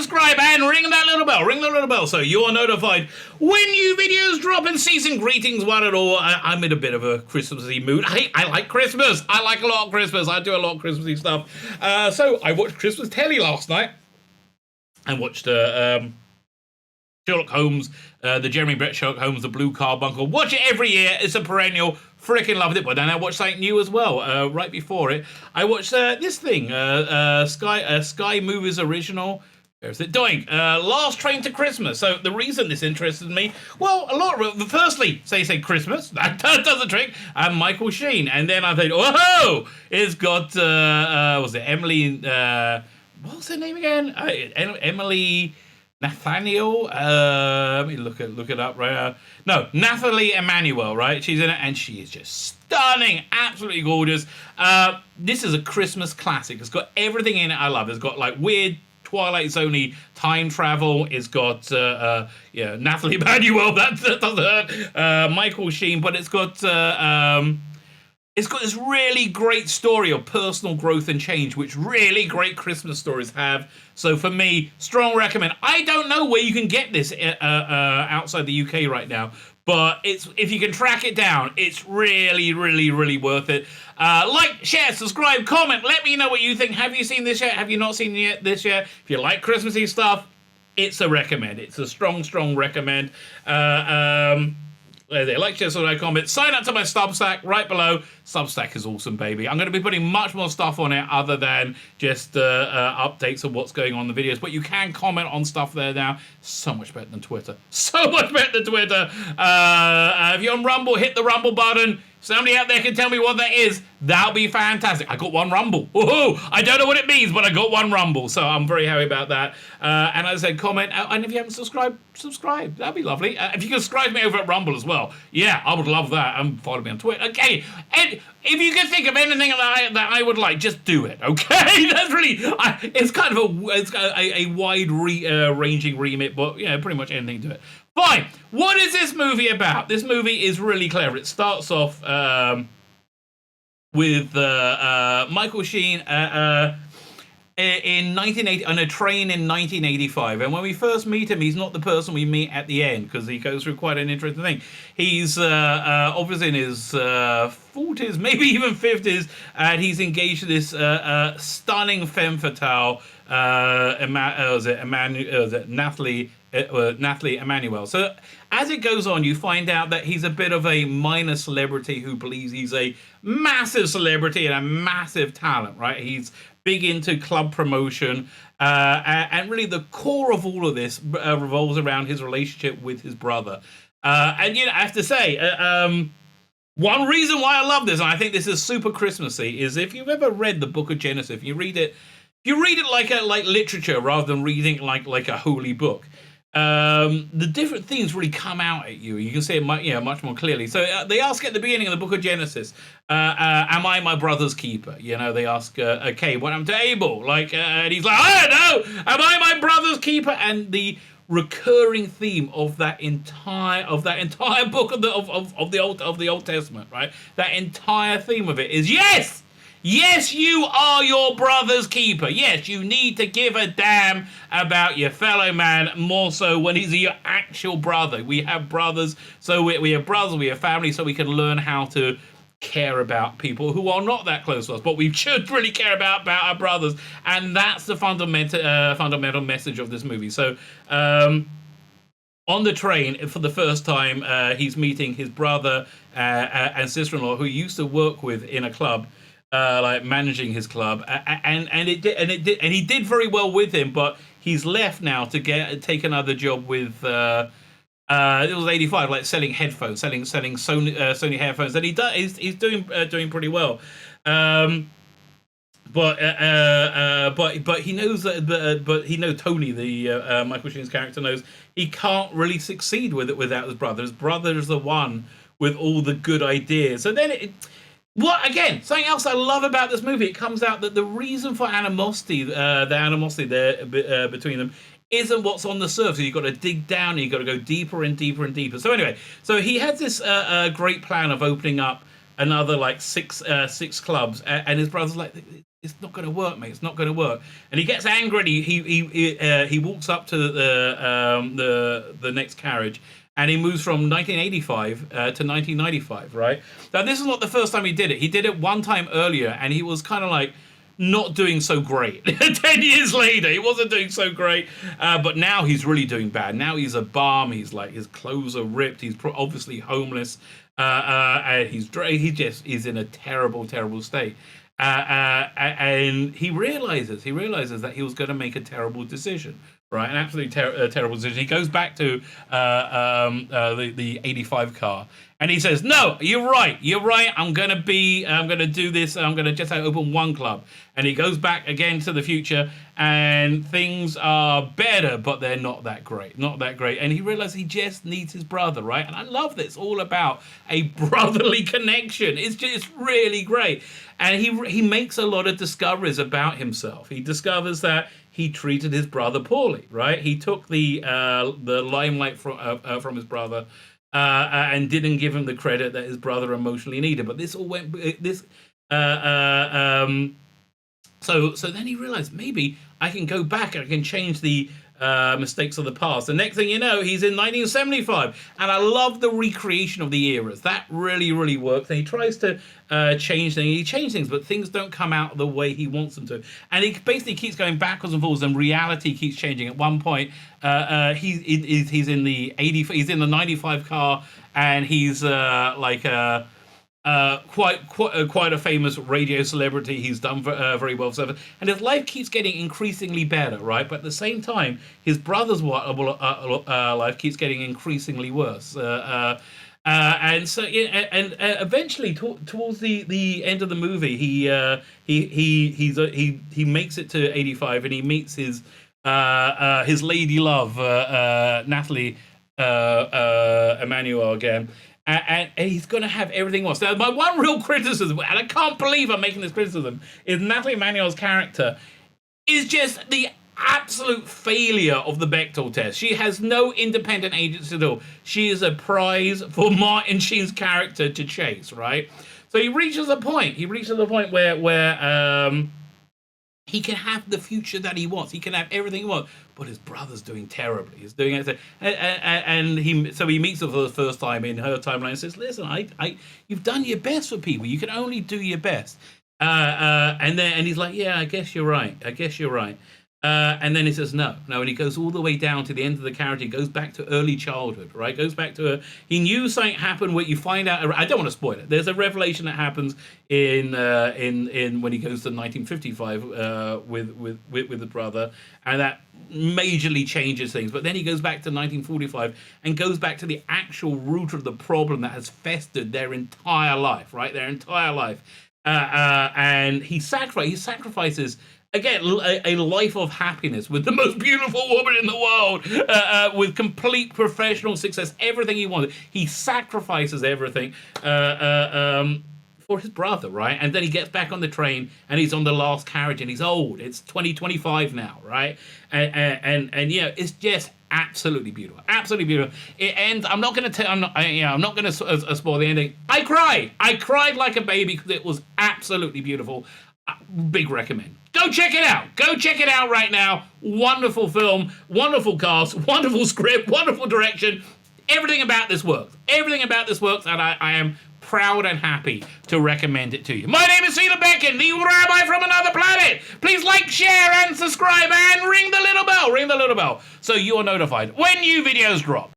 subscribe, and ring that little bell. Ring the little bell so you are notified when new videos drop. And season greetings, one and all. I'm in a bit of a Christmassy mood. I like Christmas. I like a lot of Christmas. I do a lot of Christmassy stuff. So I watched Christmas telly last night. I watched Sherlock Holmes, the Jeremy Brett Sherlock Holmes, the Blue Carbuncle. Watch it every year. It's a perennial. Freaking loved it. But then I watched something new as well. Right before it, I watched this thing, Sky Movies original. Where's it doing? Last Train to Christmas. So the reason this interested me, well, a lot of it, firstly, say Christmas. That does a trick. And Michael Sheen. And then I thought, oh, it's got, was it Emily, what was her name again? Emily Nathaniel. Let me look it up right now. No, Nathalie Emmanuel, right? She's in it, and she is just stunning, absolutely gorgeous. This is a Christmas classic. It's got everything in it I love. It's got like weird Twilight Zone-y time travel. It's got Nathalie Emmanuel. That doesn't hurt. Michael Sheen, but it's got this really great story of personal growth and change, which really great Christmas stories have. So for me, strong recommend. I don't know where you can get this outside the UK right now, but if you can track it down, it's really, really, really worth it. Like, share, subscribe, comment. Let me know what you think. Have you seen this yet? Have you not seen this yet? If you like Christmassy stuff, it's a recommend. It's a strong, strong recommend. Like, share, subscribe, comment. Sign up to my Substack right below. Substack is awesome, baby. I'm going to be putting much more stuff on it other than just updates of what's going on in the videos. But you can comment on stuff there now. So much better than Twitter. So much better than Twitter. If you're on Rumble, hit the Rumble button. Somebody out there can tell me what that is. That'll be fantastic. I got one Rumble. Woohoo! I don't know what it means, but I got one Rumble. So I'm very happy about that. And as I said, comment. And if you haven't subscribed, subscribe. That'd be lovely. If you can subscribe me over at Rumble as well. Yeah, I would love that. And follow me on Twitter. Okay. And if you can think of anything that I would like, just do it. Okay? That's really... it's kind of a wide-ranging remit, but yeah, pretty much anything to it. Fine. What is this movie about? This movie is really clever. It starts off with Michael Sheen in 1980 on a train in 1985. And when we first meet him, he's not the person we meet at the end because he goes through quite an interesting thing. He's obviously in his 40s, maybe even 50s, and he's engaged to this stunning femme fatale, Nathalie Emmanuel. So as it goes on, you find out that he's a bit of a minor celebrity who believes he's a massive celebrity and a massive talent, right? He's big into club promotion, and really the core of all of this revolves around his relationship with his brother. And I have to say, one reason why I love this, and I think this is super Christmassy, is if you've ever read the Book of Genesis, if you read it like literature rather than reading like a holy book, the different themes really come out at you. You can see it much more clearly. So they ask at the beginning of the Book of Genesis, am I my brother's keeper? They ask Cain, what happened to Abel? And he's like, I don't know, am I my brother's keeper? And the recurring theme of that entire book of the Old Testament, right? That entire theme of it is yes, you are your brother's keeper. Yes, you need to give a damn about your fellow man, more so when he's your actual brother. We have brothers, so we have brothers, we have family, so we can learn how to care about people who are not that close to us, but we should really care about our brothers, and that's the fundamental message of this movie. So, on the train, for the first time, he's meeting his brother and sister-in-law, who he used to work with in a club. Managing his club, and he did very well with him, but he's left now to take another job with it was 85, selling headphones, selling Sony headphones, and he's doing pretty well. But he knows that, but he knows Tony, the Michael Sheen's character, knows he can't really succeed with it without his brother. His brother is the one with all the good ideas. So then something else I love about this movie, it comes out that the reason for animosity, there between them, isn't what's on the surface. You've got to dig down, and you've got to go deeper and deeper and deeper. So anyway, he has this great plan of opening up another six clubs, and his brother's like, it's not going to work, mate. It's not going to work. And he gets angry. And he walks up to the next carriage, and he moves from 1985 to 1995. Right now, this is not the first time he did it. He did it one time earlier, and he was kind of like not doing so great. 10 years later, he wasn't doing so great, but now he's really doing bad. Now he's a bum. He's like, his clothes are ripped. He's obviously homeless. And he's in a terrible state. And he realizes that he was going to make a terrible decision, right? An absolutely terrible decision. He goes back to the 85 car, and he says, "No, you're right. I'm going to do this. I'm going to just open one club." And he goes back again to the future, and things are better, but they're not that great. And he realizes he just needs his brother, right? And I love this. All about a brotherly connection. It's just really great. And he makes a lot of discoveries about himself. He discovers that he treated his brother poorly, right? He took the limelight from his brother, and didn't give him the credit that his brother emotionally needed. But this all went So then he realized, maybe I can go back and I can change the mistakes of the past. The next thing you know, he's in 1975. And I love the recreation of the eras. That really, really works. And he tries to change things. He changes things, but things don't come out the way he wants them to. And he basically keeps going backwards and forwards, and reality keeps changing. At one point, he's in the 95 car, and he's quite a famous radio celebrity. He's done very well for himself, and his life keeps getting increasingly better, right? But at the same time, his brother's life keeps getting increasingly worse. And so, eventually, towards the end of the movie, he makes it to 85, and he meets his lady love, Nathalie Emmanuel again. And he's going to have everything else. Now, my one real criticism, and I can't believe I'm making this criticism, is Nathalie Emmanuel's character is just the absolute failure of the Bechdel test. She has no independent agency at all. She is a prize for Martin Sheen's character to chase, right? So he reaches a point where he can have the future that he wants. He can have everything he wants, but his brother's doing terribly. He's doing it, and he meets her for the first time in her timeline and says, "Listen, you've done your best for people. You can only do your best." And he's like, "Yeah, I guess you're right. And then he says no, and he goes all the way down to the end of the character. He goes back to early childhood, right? Goes back to he knew something happened where you find out. I don't want to spoil it. There's a revelation that happens in when he goes to 1955 with the brother, and that majorly changes things. But then he goes back to 1945 and goes back to the actual root of the problem that has festered their entire life, right? Their entire life, and he sacrifices. Again, a life of happiness with the most beautiful woman in the world, with complete professional success, everything he wanted. He sacrifices everything for his brother, right? And then he gets back on the train, and he's on the last carriage, and he's old. It's 2025 now, right? And yeah, it's just absolutely beautiful, absolutely beautiful. It ends. I'm not going to spoil the ending. I cried like a baby because it was absolutely beautiful. Big recommend. Go check it out right now. Wonderful film, wonderful cast, wonderful script, wonderful direction. Everything about this works, and I am proud and happy to recommend it to you. My name is Tzvi Lebetkin, the Rabbi from another planet. Please like, share, and subscribe, and ring the little bell, so you are notified when new videos drop.